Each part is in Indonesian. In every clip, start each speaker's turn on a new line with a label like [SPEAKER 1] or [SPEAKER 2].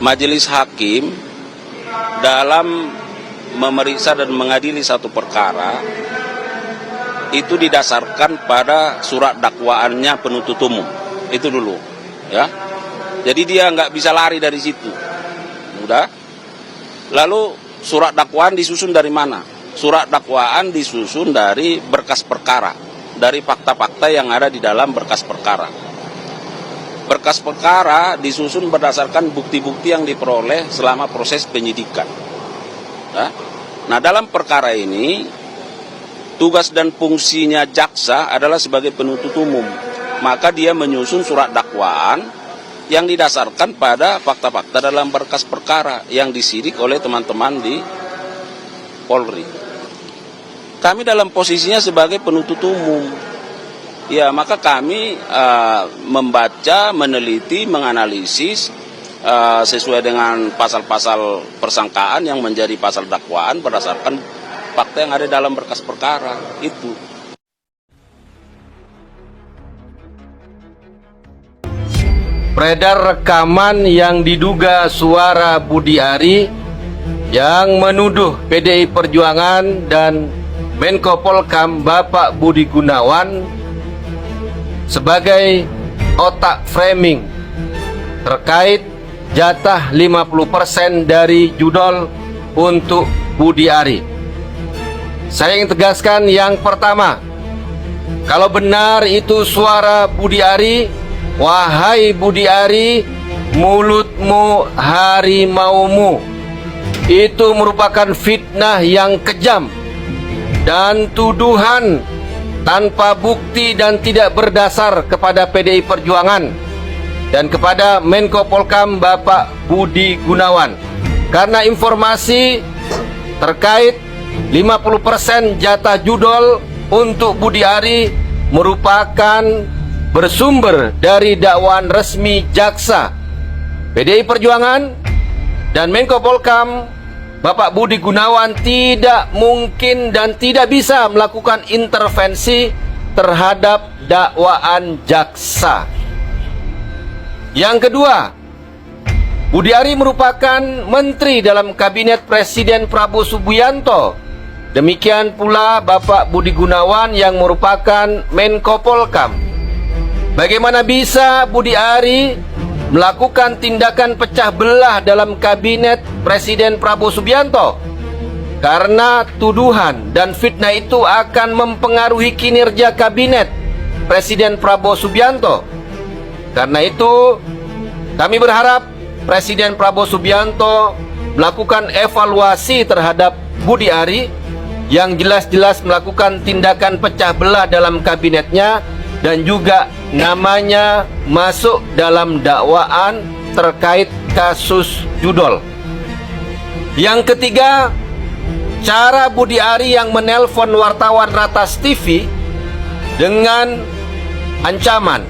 [SPEAKER 1] Majelis hakim dalam memeriksa dan mengadili satu perkara itu didasarkan pada surat dakwaannya penuntut umum. Itu dulu, ya. Jadi dia nggak bisa lari dari situ. Udah. Lalu surat dakwaan disusun dari mana? Surat dakwaan disusun dari berkas perkara, dari fakta-fakta yang ada di dalam berkas perkara. Berkas perkara disusun berdasarkan bukti-bukti yang diperoleh selama proses penyidikan. Nah, dalam perkara ini, tugas dan fungsinya jaksa adalah sebagai penuntut umum. Maka dia menyusun surat dakwaan yang didasarkan pada fakta-fakta dalam berkas perkara yang disidik oleh teman-teman di Polri. Kami dalam posisinya sebagai penuntut umum. Ya, maka kami membaca, meneliti, menganalisis sesuai dengan pasal-pasal persangkaan yang menjadi pasal dakwaan berdasarkan fakta yang ada dalam berkas perkara itu.
[SPEAKER 2] Beredar rekaman yang diduga suara Budi Ari yang menuduh PDI Perjuangan dan Menko Polhukam Bapak Budi Gunawan sebagai otak framing terkait jatah 50% dari judol untuk Budi Ari. Saya ingin tegaskan yang pertama, kalau benar itu suara Budi Ari, wahai Budi Ari, mulutmu harimaumu. Itu merupakan fitnah yang kejam dan tuduhan tanpa bukti dan tidak berdasar kepada PDI Perjuangan dan kepada Menko Polhukam Bapak Budi Gunawan. Karena informasi terkait 50% jatah judol untuk Budi Ari merupakan bersumber dari dakwaan resmi jaksa. PDI Perjuangan dan Menko Polhukam Bapak Budi Gunawan tidak mungkin dan tidak bisa melakukan intervensi terhadap dakwaan jaksa. Yang kedua, Budi Ari merupakan menteri dalam kabinet Presiden Prabowo Subianto. Demikian pula Bapak Budi Gunawan yang merupakan Menko Polhukam. Bagaimana bisa Budi Ari melakukan tindakan pecah belah dalam kabinet Presiden Prabowo Subianto? Karena tuduhan dan fitnah itu akan mempengaruhi kinerja kabinet Presiden Prabowo Subianto. Karena itu kami berharap Presiden Prabowo Subianto melakukan evaluasi terhadap Budi Ari yang jelas-jelas melakukan tindakan pecah belah dalam kabinetnya dan juga namanya masuk dalam dakwaan terkait kasus judol. Yang ketiga, cara Budi Ari yang menelpon wartawan Ratas TV dengan ancaman,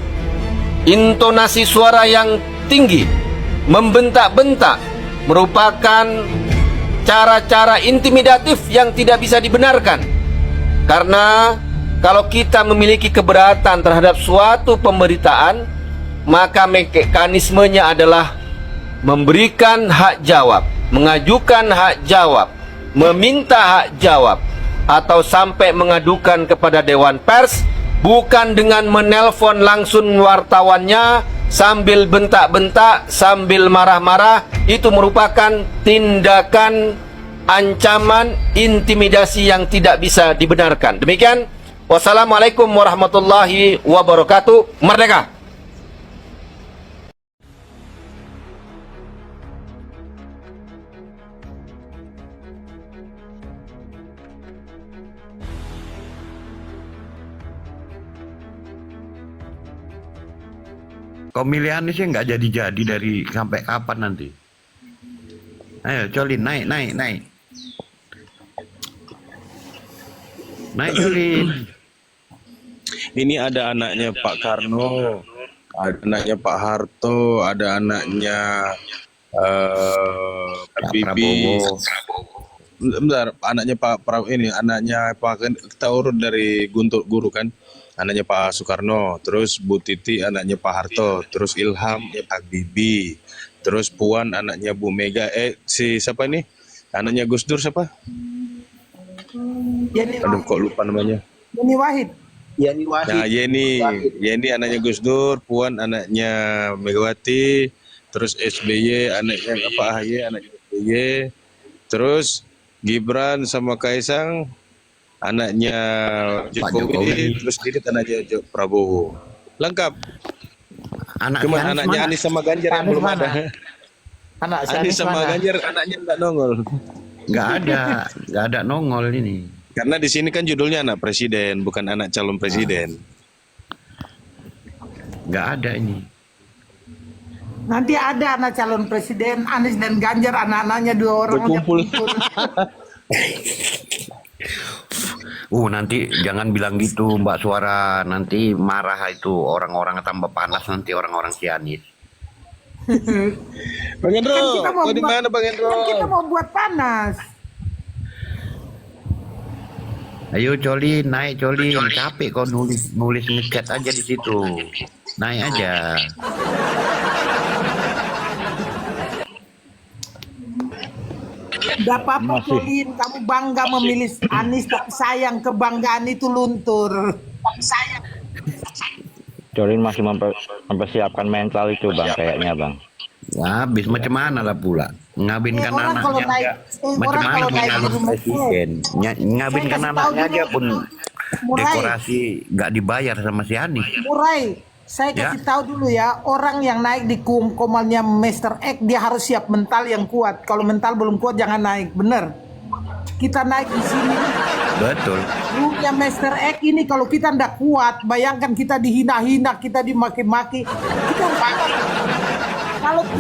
[SPEAKER 2] intonasi suara yang tinggi, membentak-bentak, merupakan cara-cara intimidatif yang tidak bisa dibenarkan. Karena kalau kita memiliki keberatan terhadap suatu pemberitaan, maka mekanismenya adalah memberikan hak jawab, mengajukan hak jawab, meminta hak jawab, atau sampai mengadukan kepada Dewan Pers, bukan dengan menelpon langsung wartawannya sambil bentak-bentak, sambil marah-marah. Itu merupakan tindakan ancaman, intimidasi yang tidak bisa dibenarkan. Demikian. Wassalamualaikum warahmatullahi wabarakatuh. Merdeka!
[SPEAKER 3] Pemilihannya sih nggak jadi-jadi dari sampai kapan nanti? Ayo, Colin, naik. Naik, Colin.
[SPEAKER 4] Ini ada anaknya Pak Karno, ada anaknya Pak Harto, ada anaknya
[SPEAKER 3] Pak
[SPEAKER 4] Bibi.
[SPEAKER 3] Prabowo.
[SPEAKER 4] Bentar, anaknya Pak Prabowo ini, anaknya Pak, kita urut dari Guntur Guru kan. anaknya Pak Soekarno, terus Bu Titi anaknya Pak Harto, terus Ilham Habibie, terus Puan anaknya Bu Mega, si siapa ini? Anaknya Gus Dur siapa? Aduh kok lupa namanya.
[SPEAKER 5] Yeni Wahid.
[SPEAKER 4] Nah Yeni anaknya Gus Dur, Puan anaknya Megawati, terus SBY anaknya apa, AHY anaknya SBY, terus Gibran sama Kaisang anaknya Jokowi, terus Didit anaknya Prabowo. Lengkap. Cuman anaknya Anies sama Ganjar yang belum ada.
[SPEAKER 5] Anak
[SPEAKER 4] Anies sama Ganjar anaknya nggak nongol.
[SPEAKER 3] Nggak ada nongol ini.
[SPEAKER 4] Karena di sini kan judulnya anak presiden, bukan anak calon presiden.
[SPEAKER 3] Nggak ada ini.
[SPEAKER 5] Nanti ada anak calon presiden, Anies dan Ganjar, anak-anaknya 2 orang
[SPEAKER 4] Berkumpul.
[SPEAKER 3] Nanti jangan bilang gitu Mbak Suara, nanti marah itu orang-orang tambah panas nanti orang-orang Cianis.
[SPEAKER 4] Bang Hendro,
[SPEAKER 5] kita mau
[SPEAKER 4] kau di
[SPEAKER 5] buat-
[SPEAKER 4] mana Bang Hendro?
[SPEAKER 5] Kan kita mau buat panas.
[SPEAKER 3] Ayo Colin, naik Colin, capek kau nulis ngechat aja di situ. Naik aja.
[SPEAKER 5] Gak apa-apa Colin, kamu bangga memilih Anies, tapi sayang kebanggaan itu luntur.
[SPEAKER 6] Jolin masih mempersiapkan mental itu bang, kayaknya bang.
[SPEAKER 3] Ya, habis macam mana lah pula. Ngabinkan
[SPEAKER 5] Orang kalau
[SPEAKER 3] anaknya
[SPEAKER 5] naik,
[SPEAKER 3] aja. Macam
[SPEAKER 5] orang
[SPEAKER 3] mana
[SPEAKER 5] kalau naik
[SPEAKER 3] dia
[SPEAKER 5] di
[SPEAKER 3] harus
[SPEAKER 5] rumah
[SPEAKER 3] presiden. Ngabinkan
[SPEAKER 5] Saya kasih tahu
[SPEAKER 3] anaknya
[SPEAKER 5] dulu.
[SPEAKER 3] aja pun
[SPEAKER 5] Murai.
[SPEAKER 3] dekorasi nggak dibayar sama si Anies.
[SPEAKER 5] Murai, saya
[SPEAKER 3] Ya.
[SPEAKER 5] kasih tahu dulu ya, orang yang naik di komalnya Mr. X dia harus siap mental yang kuat. Kalau mental belum kuat jangan naik, bener. Kita naik di sini,
[SPEAKER 3] Betul.
[SPEAKER 5] grupnya Mr. X ini kalau kita ndak kuat, bayangkan kita dihina-hina, kita dimaki-maki, kita harus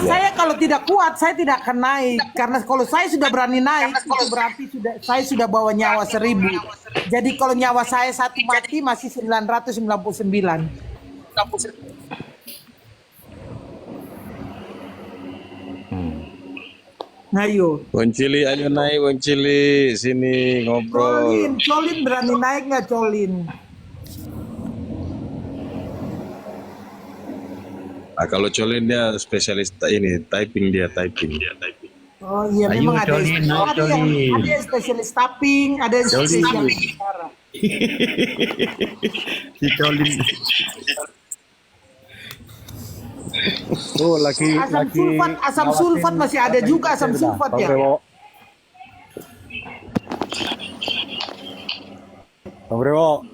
[SPEAKER 5] kuat. Kalau tidak kuat, saya tidak akan naik. Karena kalau saya sudah berani naik, itu berarti saya sudah bawa nyawa 1000. Jadi kalau nyawa saya satu mati masih 999. Nah, yuk.
[SPEAKER 4] Woncili, ayo naik Woncili, sini ngobrol.
[SPEAKER 5] Colin berani naik nggak Colin?
[SPEAKER 4] Nah, kalau Colin dia spesialis ini typing.
[SPEAKER 5] Oh iya,
[SPEAKER 3] Ayo,
[SPEAKER 5] memang ada
[SPEAKER 3] Colin, naik,
[SPEAKER 5] ada yang
[SPEAKER 3] Colin.
[SPEAKER 5] ada yang spesialis tapping, ada yang spesialis bicara.
[SPEAKER 3] Si Colin.
[SPEAKER 7] Oh, lagi
[SPEAKER 5] Asam sulfat masih ada juga asam sulfat ya.
[SPEAKER 7] Bang Brewo,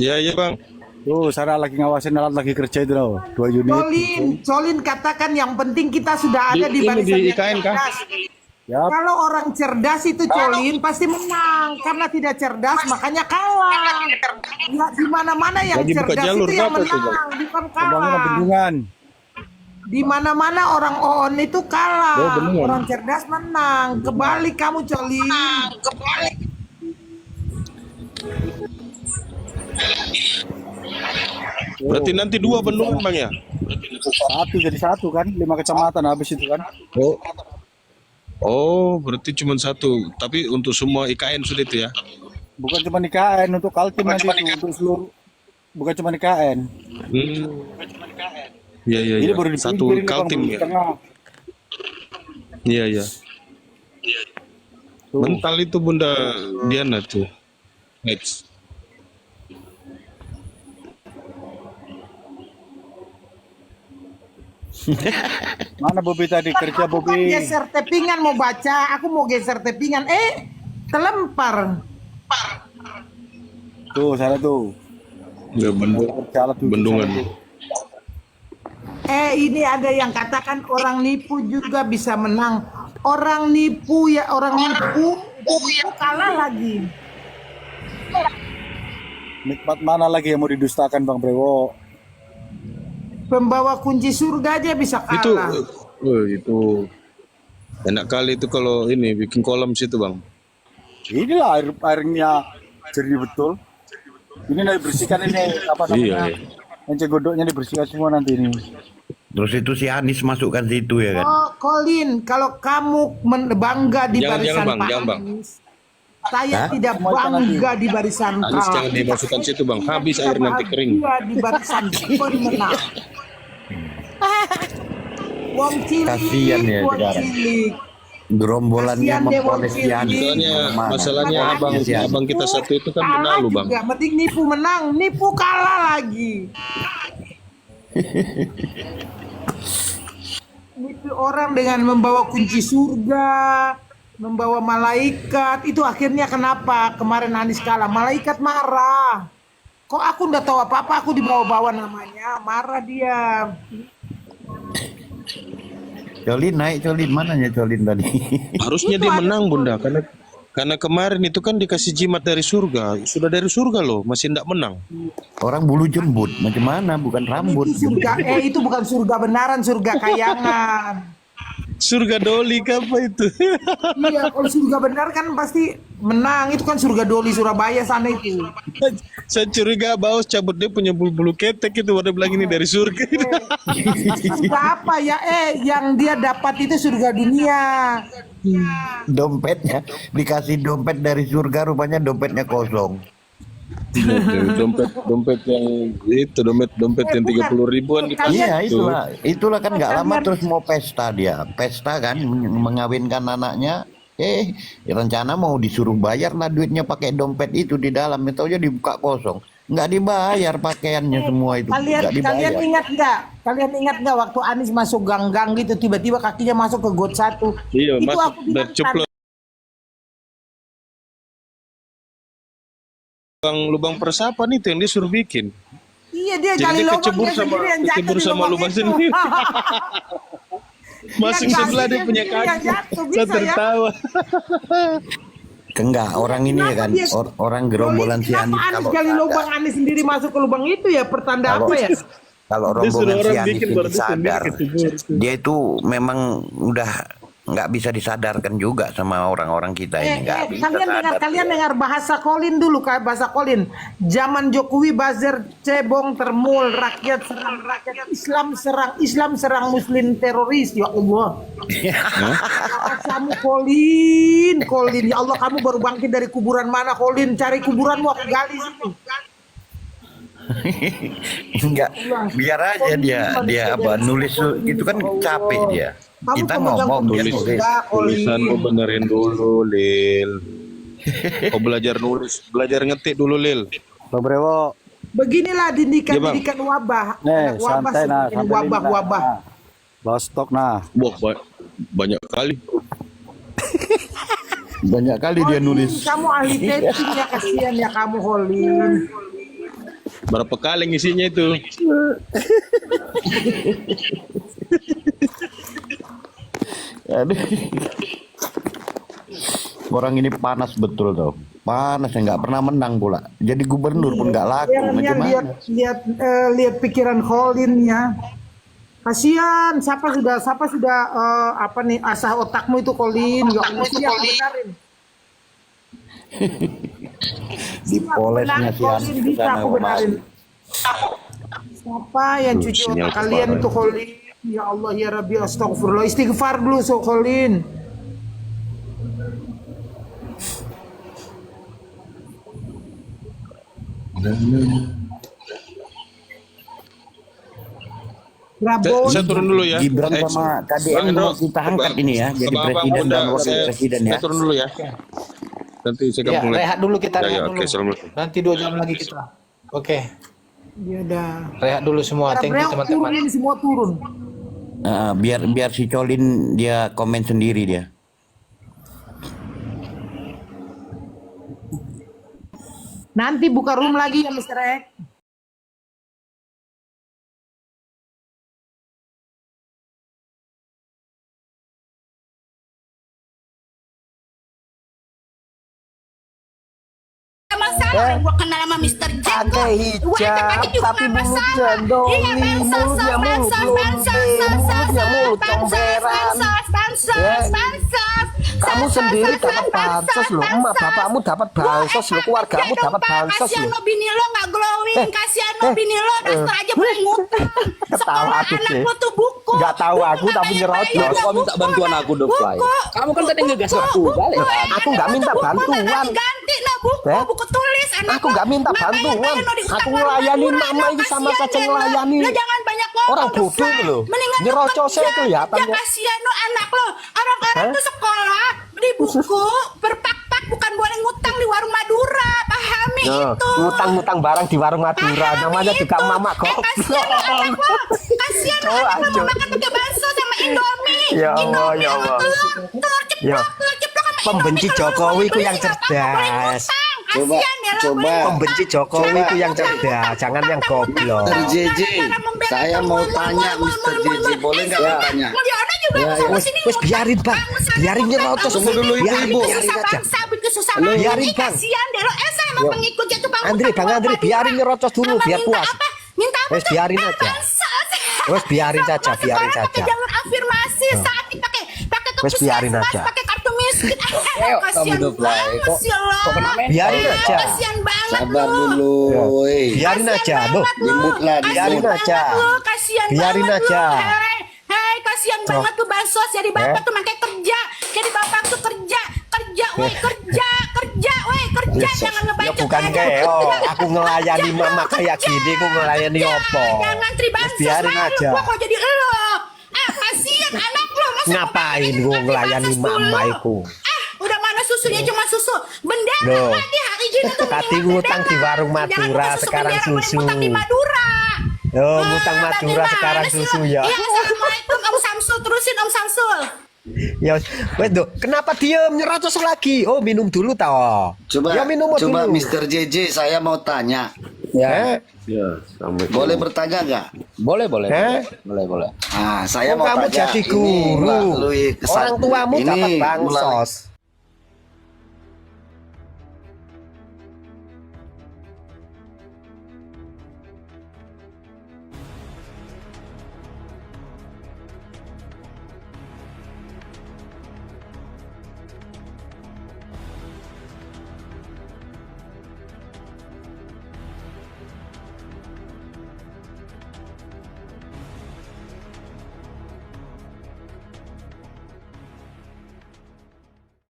[SPEAKER 4] Iya Bang.
[SPEAKER 7] tuh Sarah lagi ngawasin alat lagi kerja itu loh, 2 unit.
[SPEAKER 5] Colin katakan yang penting kita sudah ada di
[SPEAKER 4] Ini
[SPEAKER 5] barisan
[SPEAKER 4] di
[SPEAKER 5] yang
[SPEAKER 4] IKN kah?
[SPEAKER 5] cerdas.
[SPEAKER 7] Yap.
[SPEAKER 5] Kalau orang cerdas itu Colin pasti menang, karena tidak cerdas makanya kalah. Ya, di mana-mana yang
[SPEAKER 4] Lagi buka
[SPEAKER 5] cerdas
[SPEAKER 4] jalur
[SPEAKER 5] itu yang
[SPEAKER 4] berapa itu,
[SPEAKER 5] menang, bukan
[SPEAKER 7] Pembangunan
[SPEAKER 5] kalah.
[SPEAKER 7] bendungan.
[SPEAKER 5] Di mana-mana orang OON itu kalah,
[SPEAKER 4] Oh, benar.
[SPEAKER 5] orang cerdas menang. Kebalik kamu Colin.
[SPEAKER 4] Berarti nanti 2 bendungan Bang ya?
[SPEAKER 7] Satu jadi satu kan, 5 kecamatan habis itu kan.
[SPEAKER 4] Oh, berarti cuma 1. Tapi untuk semua IKN sudah itu ya?
[SPEAKER 7] Bukan cuma di KN, untuk Kaltim nanti itu, untuk seluruh. Bukan cuma di KN.
[SPEAKER 4] Iya.
[SPEAKER 7] Ini baru di
[SPEAKER 4] Satu
[SPEAKER 7] pinggir ini, Bang,
[SPEAKER 4] Kaltim
[SPEAKER 7] baru di
[SPEAKER 4] ya?
[SPEAKER 7] tengah.
[SPEAKER 4] Iya.
[SPEAKER 7] Tuh.
[SPEAKER 4] Mental itu Bunda Diana tuh. Next.
[SPEAKER 7] Mana Bobi tadi kerja
[SPEAKER 5] Aku kan
[SPEAKER 7] Bobi?
[SPEAKER 5] geser tepingan mau baca, aku mau geser tepingan. Terlempar.
[SPEAKER 7] Tuh, sana tuh.
[SPEAKER 4] Ya,
[SPEAKER 7] Kerja alat tuh,
[SPEAKER 4] bendungan.
[SPEAKER 7] sana tuh.
[SPEAKER 5] Ini ada yang katakan orang nipu juga bisa menang. Orang nipu kalah lagi.
[SPEAKER 7] Nikmat mana lagi yang mau didustakan Bang Brewo?
[SPEAKER 5] Pembawa kunci surga aja bisa
[SPEAKER 4] Itu
[SPEAKER 5] kalah.
[SPEAKER 4] itu enak kali itu kalau ini bikin kolam situ Bang.
[SPEAKER 7] Inilah airnya jernih betul. Ini nanti bersihkan ini apa namanya?
[SPEAKER 4] Iya.
[SPEAKER 7] Enceng godoknya dibersihkan semua nanti ini.
[SPEAKER 3] Terus itu si Anies masukkan situ ya kan.
[SPEAKER 5] Oh, Colin, kalau kamu bangga di
[SPEAKER 4] Jangan,
[SPEAKER 5] barisan
[SPEAKER 4] Bang,
[SPEAKER 5] Pak
[SPEAKER 4] jangan, Bang.
[SPEAKER 5] Anies, Saya tidak bangga di barisan
[SPEAKER 4] Anies jangan
[SPEAKER 5] kalah.
[SPEAKER 4] dimasukkan situ bang, habis air nanti kering.
[SPEAKER 5] Bangga di barisan pemenang. Wong cilik,
[SPEAKER 3] Kasian ya
[SPEAKER 5] wong
[SPEAKER 3] sekarang.
[SPEAKER 5] cilik.
[SPEAKER 3] Gerombolannya
[SPEAKER 5] Kasihan deh,
[SPEAKER 3] mempoles
[SPEAKER 5] Wong
[SPEAKER 3] Cian.
[SPEAKER 5] Cilik.
[SPEAKER 4] Soalnya masalahnya abang kita satu itu kan
[SPEAKER 5] Kalah
[SPEAKER 4] benalu bang.
[SPEAKER 5] juga, mending nipu menang, nipu kalah lagi. Nipu orang dengan membawa kunci surga, membawa malaikat, itu akhirnya kenapa kemarin Anies kalah? Malaikat marah. Kok aku nggak tahu apa-apa, aku dibawa-bawa namanya, marah dia.
[SPEAKER 3] Colin naik, Colin mananya Colin tadi?
[SPEAKER 4] Harusnya dia menang bunda, karena kemarin itu kan dikasih jimat dari surga, sudah dari surga loh, masih tidak menang.
[SPEAKER 3] Orang bulu jembut, macam mana? Bukan rambut.
[SPEAKER 5] Itu surga, itu bukan surga benaran, surga kayangan.
[SPEAKER 4] Surga doli apa itu?
[SPEAKER 5] Iya, kalau surga benar kan pasti menang. Itu kan surga Doli Surabaya sana itu.
[SPEAKER 4] Saya curiga Baus cabut dia punya bulu-bulu ketek itu, ada bilang ini dari surga.
[SPEAKER 5] Surga apa ya? Yang dia dapat itu surga dunia.
[SPEAKER 3] Dompetnya dikasih dompet dari surga, rupanya dompetnya kosong.
[SPEAKER 4] dompet yang itu dompet yang 30 ribuan dikasih.
[SPEAKER 3] Iya,
[SPEAKER 4] itu.
[SPEAKER 3] itulah kan nggak lama terus mau pesta dia, pesta kan mengawinkan anaknya. Rencana mau disuruh bayar lah duitnya pakai dompet itu di dalam, itu aja dibuka kosong, nggak dibayar pakaiannya semua itu. Nggak dibayar.
[SPEAKER 5] Kalian ingat nggak waktu Anies masuk gang-gang gitu tiba-tiba kakinya masuk ke got 1.
[SPEAKER 4] Iya,
[SPEAKER 5] Itu
[SPEAKER 4] masuk
[SPEAKER 5] aku bilang
[SPEAKER 4] berceplok. Lubang persapan itu yang disuruh bikin.
[SPEAKER 5] iya dia
[SPEAKER 4] Jadi
[SPEAKER 5] gali
[SPEAKER 4] dia
[SPEAKER 5] lubang
[SPEAKER 4] kecebur
[SPEAKER 5] dia
[SPEAKER 4] sama
[SPEAKER 5] sendiri yang jatuh di
[SPEAKER 4] lubang
[SPEAKER 5] itu.
[SPEAKER 4] sendiri. Masuk
[SPEAKER 5] Yang
[SPEAKER 4] sebelah
[SPEAKER 5] gali
[SPEAKER 4] dia punya
[SPEAKER 5] sendiri yang
[SPEAKER 4] kaki.
[SPEAKER 5] jatuh,
[SPEAKER 4] Saya
[SPEAKER 5] bisa ya?
[SPEAKER 4] tertawa.
[SPEAKER 3] Enggak, orang ini ya kan, orang gerombolan si Anies
[SPEAKER 5] Kenapa Anies
[SPEAKER 3] kalau
[SPEAKER 5] gali lubang, Anies sendiri masuk ke lubang itu ya pertanda
[SPEAKER 3] Kalau-
[SPEAKER 5] apa ya?
[SPEAKER 3] kalau
[SPEAKER 4] Dia suruh
[SPEAKER 3] rombongan si
[SPEAKER 4] orang
[SPEAKER 3] Anies
[SPEAKER 4] bikin,
[SPEAKER 3] ini
[SPEAKER 4] baru dia sendiri
[SPEAKER 3] sadar,
[SPEAKER 4] kecebur.
[SPEAKER 3] dia itu memang udah nggak bisa disadarkan juga sama orang-orang kita ini, nggak bisa sadar.
[SPEAKER 5] Kalian dengar bahasa Colin dulu, kayak bahasa Colin. Zaman Jokowi buzzer cebong termul, rakyat serang rakyat, Islam serang Muslim teroris. Ya Allah. Kamu Colin, ya Allah, kamu baru bangkit dari kuburan mana Colin? Cari kuburanmu, aku gali situ.
[SPEAKER 3] Enggak, biar aja dia apa nulis itu kan capek dia.
[SPEAKER 5] Kamu
[SPEAKER 3] Kita
[SPEAKER 5] pemegang
[SPEAKER 3] ngomong dia
[SPEAKER 5] kunci
[SPEAKER 3] nulis.
[SPEAKER 5] surga, Colin.
[SPEAKER 4] Tulisanmu benerin dulu, Lil. Kau belajar nulis, belajar ngetik dulu, Lil.
[SPEAKER 7] Bang Brewo,
[SPEAKER 5] Beginilah
[SPEAKER 4] Iya, Bang.
[SPEAKER 5] didikan wabah.
[SPEAKER 7] nih
[SPEAKER 5] Anak wabah
[SPEAKER 7] santai nah,
[SPEAKER 5] seperti
[SPEAKER 7] sampai
[SPEAKER 5] wabah.
[SPEAKER 7] bawa stok nah.
[SPEAKER 4] Wah, banyak kali.
[SPEAKER 3] Banyak kali dia nulis.
[SPEAKER 5] Kamu ahli taping ya, kasihan ya kamu Colin.
[SPEAKER 4] Berapa kali ngisinya itu?
[SPEAKER 3] Aduh. Orang ini panas betul tau. Panas ya, nggak pernah menang pula. Jadi gubernur pun nggak laku. Macam mana?
[SPEAKER 5] lihat pikiran Colin ya. Kasihan, siapa sudah apa nih asah otakmu itu Colin, ya Allah sih aku benarin.
[SPEAKER 3] Dipolesnya si Anies
[SPEAKER 5] Colin
[SPEAKER 3] ke
[SPEAKER 5] bisa
[SPEAKER 3] sana
[SPEAKER 5] aku benarin.
[SPEAKER 3] kemari.
[SPEAKER 5] Siapa yang cuci
[SPEAKER 4] sinyal
[SPEAKER 5] otak kalian
[SPEAKER 4] keluar.
[SPEAKER 5] itu Colin? Ya Allah ya Rabbi, astagfirullah, istighfar dulu so Colin. Bravo.
[SPEAKER 4] Saya turun dulu ya.
[SPEAKER 3] Gibran sama KDM mau kita angkat ini ya, jadi presiden dan wakil presiden ya.
[SPEAKER 4] Saya turun dulu ya. Nanti saya
[SPEAKER 8] Ya,
[SPEAKER 4] gabung lagi.
[SPEAKER 8] rehat dulu kita,
[SPEAKER 4] Ya,
[SPEAKER 8] rehat
[SPEAKER 4] ya,
[SPEAKER 8] dulu.
[SPEAKER 4] oke, assalamualaikum.
[SPEAKER 8] Nanti 2 jam lagi kita. Oke,
[SPEAKER 5] Dia dah.
[SPEAKER 8] rehat dulu semua. Thank you
[SPEAKER 5] Bravo,
[SPEAKER 8] teman-teman.
[SPEAKER 5] turun, semua turun.
[SPEAKER 3] Biar si Colin dia komen sendiri dia.
[SPEAKER 5] Nanti buka room lagi ya Mr. Ek.
[SPEAKER 9] Masalah gua kenal sama Mr. Jack kok. Gua pagi juga nggak masalah. Iya, bansos. Kamu sendiri dapat bansos loh. Emak bapakmu dapat bansos loh. Keluargamu dapat bansos
[SPEAKER 10] Kasihan
[SPEAKER 9] loh.
[SPEAKER 10] lo bini lo nggak glowing, kasihan lo bini lo dasar aja boleh ngutang.
[SPEAKER 9] Ketawa
[SPEAKER 10] Sekolah
[SPEAKER 9] aku
[SPEAKER 10] anak
[SPEAKER 9] sih.
[SPEAKER 10] lo tuh buku.
[SPEAKER 9] Nggak tahu aku tapi nyerocos.
[SPEAKER 10] Kau minta bantuan aku dong, Fly. Kamu kan tadi ngegas aku, balik.
[SPEAKER 9] Aku nggak minta bantuan.
[SPEAKER 10] Ganti nah buku,
[SPEAKER 9] Eh?
[SPEAKER 10] buku tulis. anak
[SPEAKER 9] Aku
[SPEAKER 10] lo.
[SPEAKER 9] nggak minta
[SPEAKER 10] Makanya
[SPEAKER 9] bantuan.
[SPEAKER 10] pengen lo diutang
[SPEAKER 9] Aku
[SPEAKER 10] orang
[SPEAKER 9] ngelayanin
[SPEAKER 10] Madura,
[SPEAKER 9] mama
[SPEAKER 10] lo
[SPEAKER 9] itu sama
[SPEAKER 10] kasihan
[SPEAKER 9] saja
[SPEAKER 10] deh lo.
[SPEAKER 9] ngelayani
[SPEAKER 10] Lo jangan banyak ngomong.
[SPEAKER 9] orang bodoh
[SPEAKER 10] besar.
[SPEAKER 9] itu loh.
[SPEAKER 10] Mendingan lo
[SPEAKER 9] Nyerocosnya
[SPEAKER 10] kerja.
[SPEAKER 9] kelihatannya.
[SPEAKER 10] Ya kasihan lo anak lo. Orang-orang tuh sekolah beli buku berpak-pak, bukan boleh ngutang di warung Madura. Pahami
[SPEAKER 9] Nah,
[SPEAKER 10] itu.
[SPEAKER 9] ngutang-ngutang barang di warung Madura.
[SPEAKER 10] Pahami
[SPEAKER 9] Namanya juga
[SPEAKER 10] itu.
[SPEAKER 9] mama
[SPEAKER 10] Kasihan lo anak lo. Kasihan lo
[SPEAKER 9] Oh,
[SPEAKER 10] anak lo
[SPEAKER 9] aduh.
[SPEAKER 10] mau makan pakai bakso sama Indomie.
[SPEAKER 9] Ya Allah,
[SPEAKER 10] Indomie
[SPEAKER 9] ya
[SPEAKER 10] sama
[SPEAKER 9] Allah.
[SPEAKER 10] telur
[SPEAKER 9] Ya.
[SPEAKER 10] ceplok sama
[SPEAKER 9] Pembenci
[SPEAKER 10] Indomie. Kalau
[SPEAKER 9] Jokowi
[SPEAKER 10] lo
[SPEAKER 9] ku yang
[SPEAKER 10] beli, nggak apa-apa, boleh
[SPEAKER 9] cerdas.
[SPEAKER 10] ngutang.
[SPEAKER 3] Coba,
[SPEAKER 10] Kasihan ya lo,
[SPEAKER 3] coba.
[SPEAKER 10] boleh ngutang.
[SPEAKER 9] Pembenci Jokowi itu yang cerdas, jangan yang goblok.
[SPEAKER 3] Mr. JJ, saya mau tanya Mr. JJ, boleh nggak
[SPEAKER 10] Ya.
[SPEAKER 3] bertanya?
[SPEAKER 10] Mulyana juga
[SPEAKER 3] Ya,
[SPEAKER 10] sama
[SPEAKER 3] ya.
[SPEAKER 10] sini
[SPEAKER 9] Wes
[SPEAKER 10] ngutang.
[SPEAKER 9] biarin bang,
[SPEAKER 10] Bangsa,
[SPEAKER 9] biarin nyerocos.
[SPEAKER 3] Tunggu dulu,
[SPEAKER 9] biarin,
[SPEAKER 3] Ibu.
[SPEAKER 9] biarin
[SPEAKER 10] susah
[SPEAKER 9] aja.
[SPEAKER 10] bangsa, bikin susah
[SPEAKER 3] Halo.
[SPEAKER 10] bangsa.
[SPEAKER 9] Biarin,
[SPEAKER 10] Ini
[SPEAKER 9] Bang.
[SPEAKER 10] kasihan deh lo. Sama
[SPEAKER 9] Yo.
[SPEAKER 10] pengikutnya tuh
[SPEAKER 9] Andre, Bang Andre, biarin nyerocos dulu,
[SPEAKER 10] Sama
[SPEAKER 9] biar
[SPEAKER 10] minta
[SPEAKER 9] puas.
[SPEAKER 10] apa? Minta apa
[SPEAKER 9] Wes,
[SPEAKER 10] tuh?
[SPEAKER 9] biarin aja.
[SPEAKER 10] Bansos.
[SPEAKER 9] Wes, biarin
[SPEAKER 10] Lo
[SPEAKER 9] saja,
[SPEAKER 10] mau
[SPEAKER 9] biarin
[SPEAKER 10] sekolah pakai
[SPEAKER 9] saja.
[SPEAKER 10] jalur afirmasi, saat dipakai ke
[SPEAKER 9] Wes, biarin
[SPEAKER 10] puskesmas,
[SPEAKER 9] aja.
[SPEAKER 10] pakai kartu miskin.
[SPEAKER 8] Ayo,
[SPEAKER 10] Kasihan
[SPEAKER 8] kamu Fly.
[SPEAKER 10] banget sih lo.
[SPEAKER 9] Biarin aja.
[SPEAKER 10] Kasihan banget
[SPEAKER 3] Sabar
[SPEAKER 10] lo.
[SPEAKER 3] dulu, woi.
[SPEAKER 9] Biarin aja, loh.
[SPEAKER 3] Dimut lah,
[SPEAKER 9] Biarin
[SPEAKER 3] dimut.
[SPEAKER 9] aja.
[SPEAKER 10] Kasihan
[SPEAKER 9] Biarin
[SPEAKER 10] banget
[SPEAKER 9] aja.
[SPEAKER 10] lu. Hai, kasihan banget tuh bansos. Jadi bapak tuh makai kerja. Jadi bapak tuh kerja, woi kerja, woi kerja. Jangan
[SPEAKER 9] Ya
[SPEAKER 10] ngebacot
[SPEAKER 9] bukan
[SPEAKER 10] aja.
[SPEAKER 9] kayak, aku ngelayani mama kayak gini, aku ngelayani opo.
[SPEAKER 10] Jangan
[SPEAKER 9] Wes, biarin aja.
[SPEAKER 10] Gua kok jadi lo. Kasihan anak lo. Masa
[SPEAKER 9] Ngapain
[SPEAKER 10] gua
[SPEAKER 9] gua ngelayani
[SPEAKER 10] bansos
[SPEAKER 9] mama
[SPEAKER 10] dulu?
[SPEAKER 9] iku?
[SPEAKER 10] Udah mana susunya cuma susu. Bendera
[SPEAKER 9] Loh.
[SPEAKER 10] lagi hari ini tuh.
[SPEAKER 9] Tadi
[SPEAKER 10] minum
[SPEAKER 9] ngutang di
[SPEAKER 10] bendera.
[SPEAKER 9] warung
[SPEAKER 10] Jangan
[SPEAKER 9] Madura,
[SPEAKER 10] ngutang
[SPEAKER 9] sekarang
[SPEAKER 10] bendera, boleh
[SPEAKER 9] susu.
[SPEAKER 10] ngutang di Madura.
[SPEAKER 9] Oh, ngutang Madura
[SPEAKER 10] Bagaimana
[SPEAKER 9] sekarang
[SPEAKER 10] sih
[SPEAKER 9] susu
[SPEAKER 10] lo?
[SPEAKER 9] ya.
[SPEAKER 10] Iya, assalamualaikum Om Samsul. Terusin Om Samsul.
[SPEAKER 9] Ya, wes do. Kenapa diem nyerocos lagi? Oh, minum dulu tau.
[SPEAKER 3] Coba,
[SPEAKER 9] Ya minum
[SPEAKER 3] coba
[SPEAKER 9] dulu.
[SPEAKER 3] Mr. JJ, saya mau tanya.
[SPEAKER 9] Ya.
[SPEAKER 3] Boleh bertanya nggak?
[SPEAKER 8] Boleh, boleh.
[SPEAKER 9] Eh?
[SPEAKER 8] Boleh.
[SPEAKER 3] Ah, saya
[SPEAKER 9] Oh,
[SPEAKER 3] mau
[SPEAKER 9] kamu
[SPEAKER 3] tanya.
[SPEAKER 9] jadi
[SPEAKER 3] Ini
[SPEAKER 9] guru.
[SPEAKER 3] melalui
[SPEAKER 9] Orang tuamu dapat bansos.